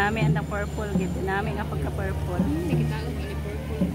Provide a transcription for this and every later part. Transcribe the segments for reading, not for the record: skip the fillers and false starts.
Dinami ang purple. Dinami nga pagka-purple. Hindi kita alam yung purple.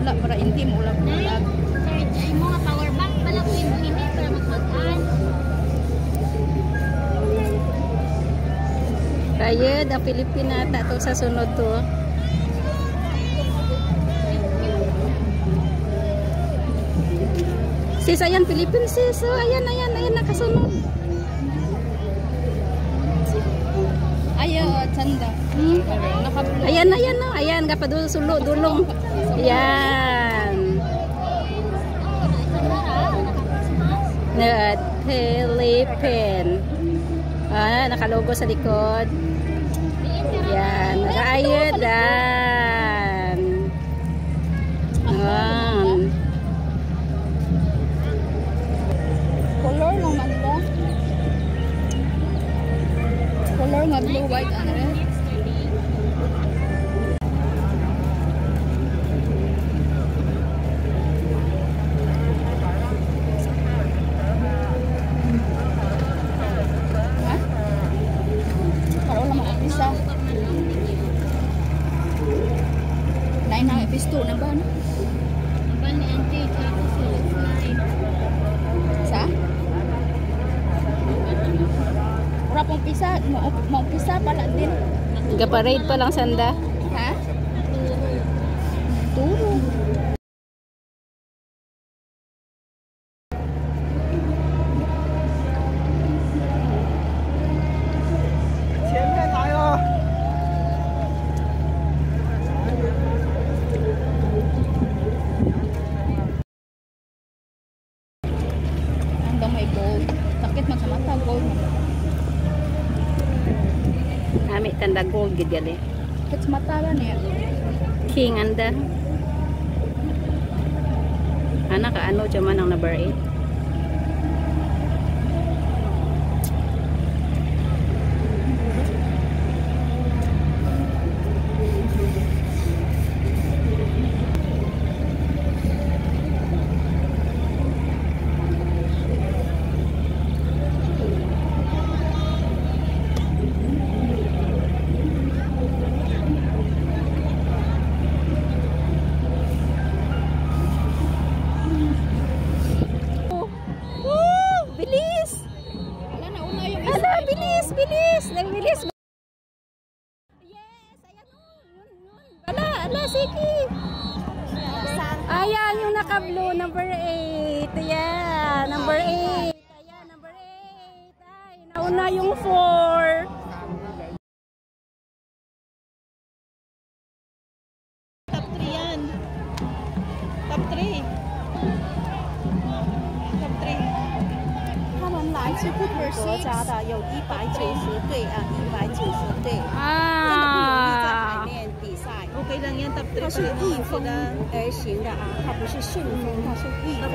Wala para hindi mo ulam ulam. Ay mo nga power bank pala ko ini para magmagaan. Kaya ang Pilipina ata to sa sunod to. Sis, ayan Philippine sis. Ayan nakasunod. Ayo, canda. Ayan kapadul sulo dulong. Ayan. Philippine. Nakalogo sa likod. Ayan, nakaayod dan. Color lang maganda. Color nga blue white ano rin. Pisto na ba no? Ban ni auntie tapos slide. Sa? Ora pong pisa, mo pisa pala din. Gaparade pa lang sanda. Ha? Turo. May gold. Sakit man sa mata, gold man. Nami tanda gold gid gali. Sakit sa mata ba niya? King anda. Anak ano man ang number 8. Bilis! Nagbilis! Yes! Ayan o! Yun! Ala! Sige! Ayan yung naka-blue, number 8. Ayan! Number 8. Ayan, number 8. Ay, nauna yung 4. Top 3 yan. Top 3. Top 3. 他们来自不同国家的有190队啊，190队，真的不容易在海面比赛。OK lang yan, top 3 它是逆风而行的啊，它不是顺风，它是逆风。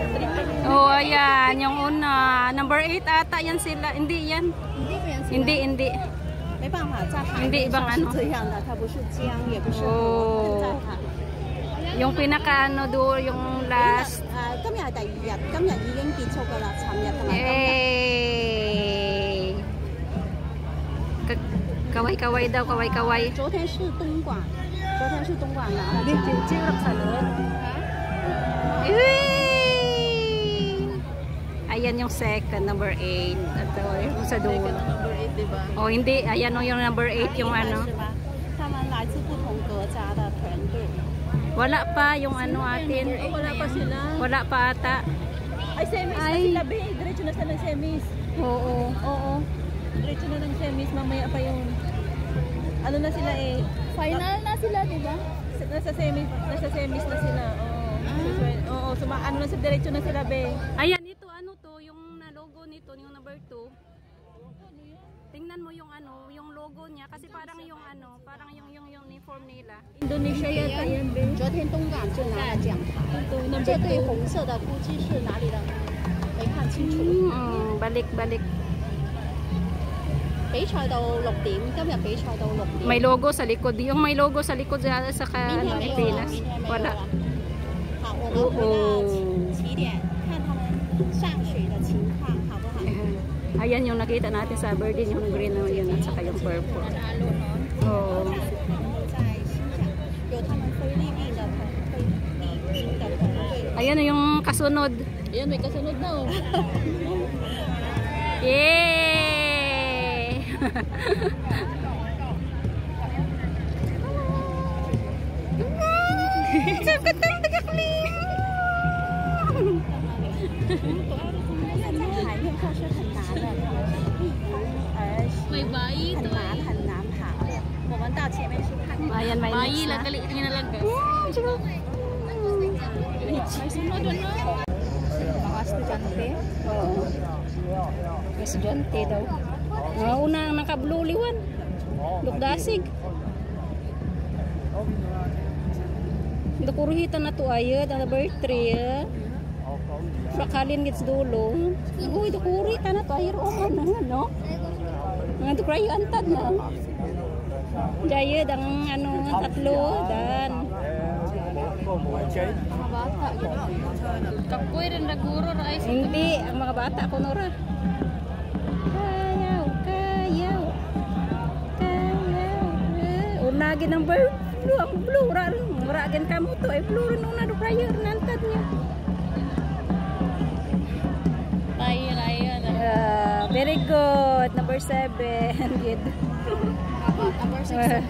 Oh, ayan, yung una. Number 8 ata yan sila. Hindi yan. Hindi. 没办法，在海 Hindi 面 ibang 上是 ano. 这样的，它不是江，也不是河， Oh. 在海。 Yung pinaka ano doon, yung last. 今日係第2日，今日已經結束㗎啦，尋日同埋今日。 Yay! Kaway-kaway daw, kaway-kaway. 昨天是東莞拿了獎。 Ayan yung second, number 8. Ito, yung sa dulo. Number 8, diba? Oh, hindi. Ayan yung number 8, yung ano. 他们來自不同國家的團隊。 Wala pa yung ano atin. Wala pa sila. Wala pa ata. Ay, semis na sila, be. Diretso na sila ng semis. Oo. Oo. Diretso na ng semis, mamaya pa yung ano na sila eh. Final na sila, di ba? Nasa semis na sila. Oo, ano na sa diretso na sila, be. Ayan, ito ano to, yung logo nito, yung number 2. Tingnan mo yung ano, yung logo niya kasi parang yung ano, parang yung uniform nila. Indonesia yata yan, be. 昨天东港就拿了奖牌，这对红色的估计是哪里的？没看清楚。 Balik. 比賽到6點，今日比賽到6點。 May logo sa likod. Yung may logo sa likod sa 明天 ano, 没有了， Pinas. 明天没有 Wala. 了。好，我们回到起点，看他们上水的情况，好不好？ Ayan yung nakita natin sa Aberdeen, yung green na yun at saka yung purple. Oo. 在欣赏，有他们菲律宾的团队。 Ayan yung kasunod. Ayan, may kasunod na oh. Yay! Sagkatang tagakling! 在海面上是很难的，他们是避风而行， May bayi 很 to 难很难爬的。我们到前面去看。 Ayan, may Bayi mix lang, na. kali nalagas. May sunod na. Mga estudyante. Oo. Estudyante daw. Una ang nakabluliwan. Lukdasig. Dakuruhitan na to ayod. Ang number 3. Frakalin gits dulo. Uy, dakurita na to ayod. O no? Mga dukrayo antad na. Jayod ang ano, ang tatlo. Dan. Mga bata. Kapoy rin naguro ra ay Hindi, ang mga bata ko nora. Kayaw. Unagin ang blue, ang blue ra. Muragin kamo to ay blue rin una do prayer nantad niya. Very good. Number 7. Good. Number 6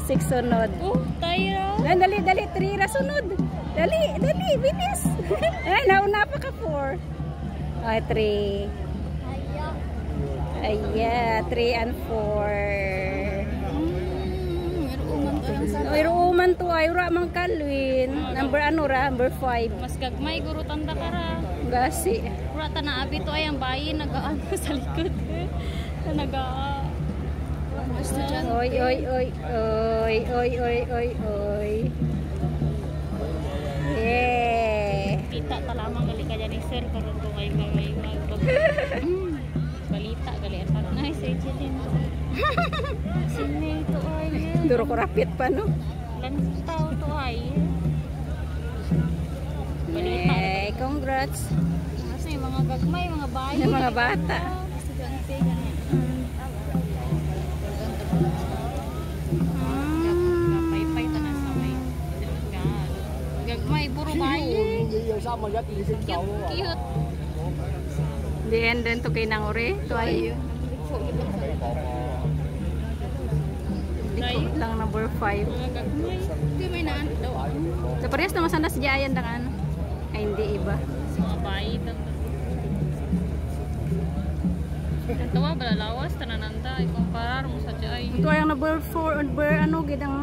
6 sunod. tayo. Dali, 3 ra sunod. Dali, bilis. Ay, nauna pa ka 4. Ay, 3. Ayan, 3 and 4. Ay, ruuman to ay ura mang kalwin. Number ano ra? Number 5. Mas gagmay guro tanda kara. Gasi. Ura ta na abi to ay ang bayi nagaano sa likod. Naga Oy. Yeah. Kita ta lamang gali ka dyan sir karon ko kay may balita gali anak na say din. Sine to ay. Duro ko rapit pa no. Lantaw to ay. Balita. Hey, congrats. Kasi yung mga gagmay, mga bayi. Yung mga bata. Estudyante ganyan. Pay-pay tanan sa may gagmay, puro bayi. Cute. The end din to kay Nangore. To ay. Likod lang number 5. Mga gagmay. Hindi may naan daw. So parehas naman sana si Jayan ng ano. Ay hindi iba. Mga bayi. Tawa bala lawas tanananda ikumparar mo sa jay. Ito ay ang number 4 number ano gidang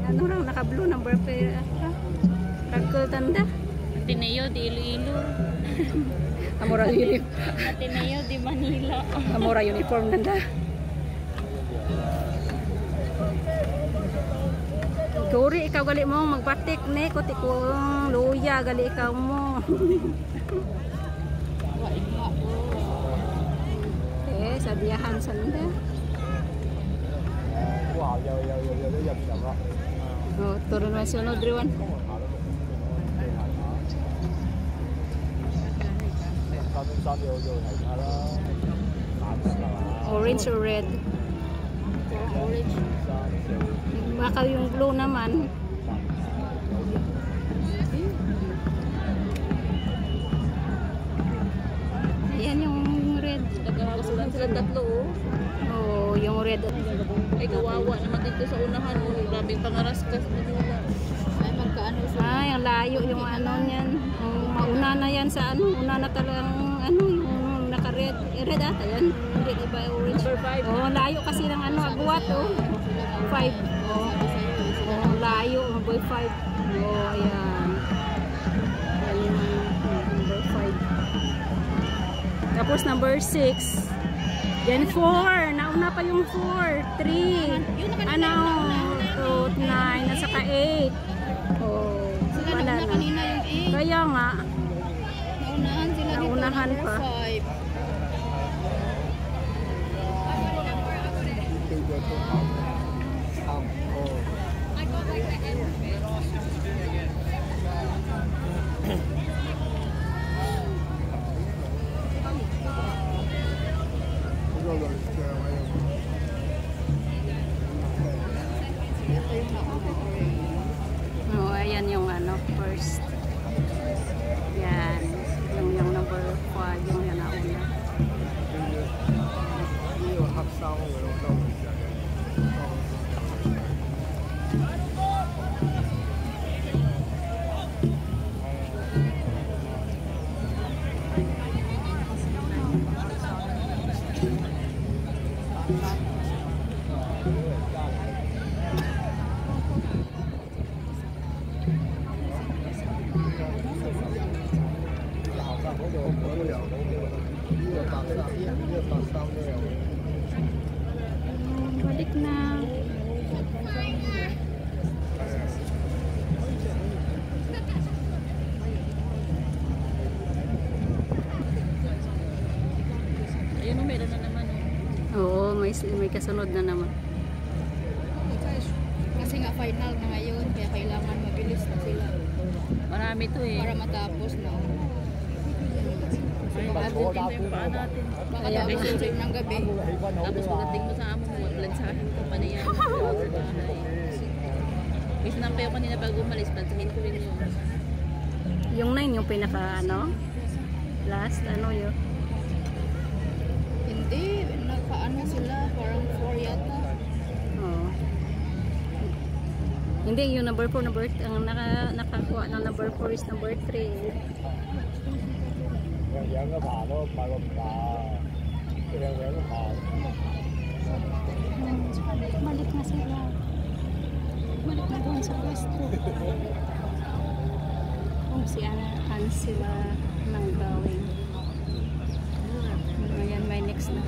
ano lang naka-blue number 5. Ragkul tanda. Ateneo di Iloilo. Amora uniform. Ateneo di Manila. Amora uniform nanda. Kuri ikaw gali mo magpatik ne kuti ko luya gali ikaw mo. Sabihan sanda. Oh, turun na sunod riwan. Orange or red? Orange. Baka yung blue naman. Ayan yung red. Nagkakasulan sila tatlo oh. Oh, yung red. Ay kawawa naman dito sa unahan mo. Grabing pangaraskas. Ay magkaano sa Ay, ang layo yung ano niyan. Mauna na yan sa ano. Una na talagang ano yung naka-red. Red ata yan. Hindi iba orange. Number 5. Oh, layo kasi ng ano, agwat oh. 5. Oh, layo. Number 5. Oh, ayan. Ayan yung number 5. Tapos number 6. Then 4. Nauna pa yung 4. 3. Ano? 2, 9. At saka 8. Oh, wala na. Kanina yung 8. Kaya nga. Naunahan sila dito. Naunahan pa. 5. Oh, ayan yung ano, first. Yan. Yung number 5, yung yan nauna. Balik na. Ayun, meron na naman. Oo, may kasunod na naman. Kasi nga final na ngayon, kaya kailangan mabilis na sila. Marami to eh. Para matapos na. Abutin na yung paa natin. Baka tapos ng gabi. Tapos pagdating mo sa amo mo, plansahin ko pa na yan. Miss nampay ako kanina pag umalis, plansahin ko rin yun. Yung 9 yung pinaka ano? Last ano yun? Hindi, nakaano sila, parang 4 yata. Oo. Hindi, yung number 4, ang nakakuha ng number 4 is number 3. Balik na sila. Balik na doon sa pwesto. Kung siyan sila ng gawin. Ayan, may next na.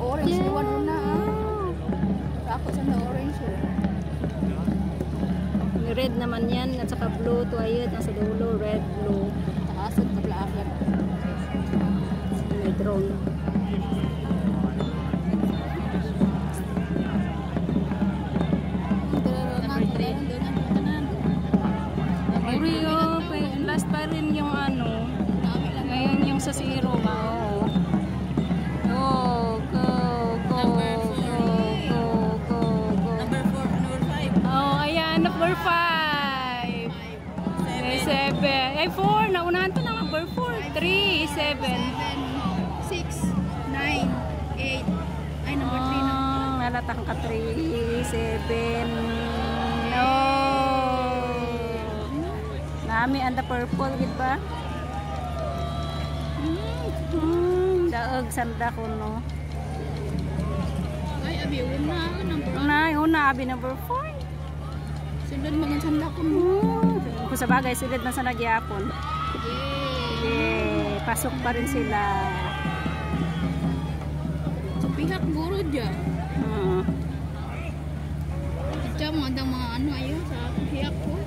Orange, iwan mo na Ako sa na orange Red naman yan at saka blue to ayun. Nasa dulo, red, blue. Taas at kabla-akit. May drone. Rio, last pa rin yung ano. Ngayon yung sa zero ba? Oo. Go. Number 5. Oh, ayan, number 5. 7. Ay, 4. Naunahan to na number 4. 3, 7. 6, 9, 8. Ay, number 3 na. Nalatang ka 3, 7. No. Nami and the purple, gid ba? Daog sanda ko no. Ay, abiyon na. Una, abi number 4. Sunod mag-sanda ko mo. Kung sa bagay, silid na sa nagyapon. Yay! Pasok pa rin sila. So, pihak guro dyan. Ito, mga ano ayun sa pihak ko.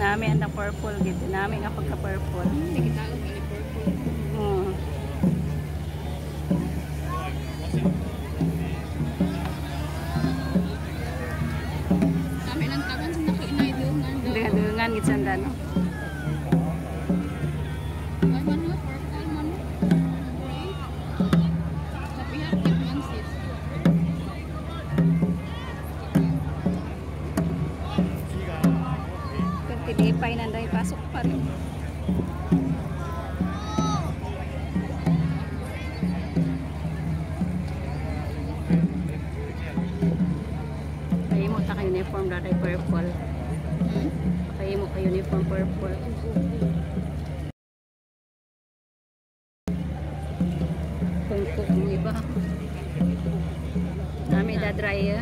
Nami ang purple gid. Nami nga pagka-purple. Hindi kita alam purple. Kami lang tagan sa nakainay doon. Dengan gitsanda no. Ay manot, ay manot. Sa pihak kit man sis. Tinipay na dahil pasok pa rin. Kaya mo ta ka uniform na dahil purple. Kaya mo ka uniform purple. Kung iba. Nami da dry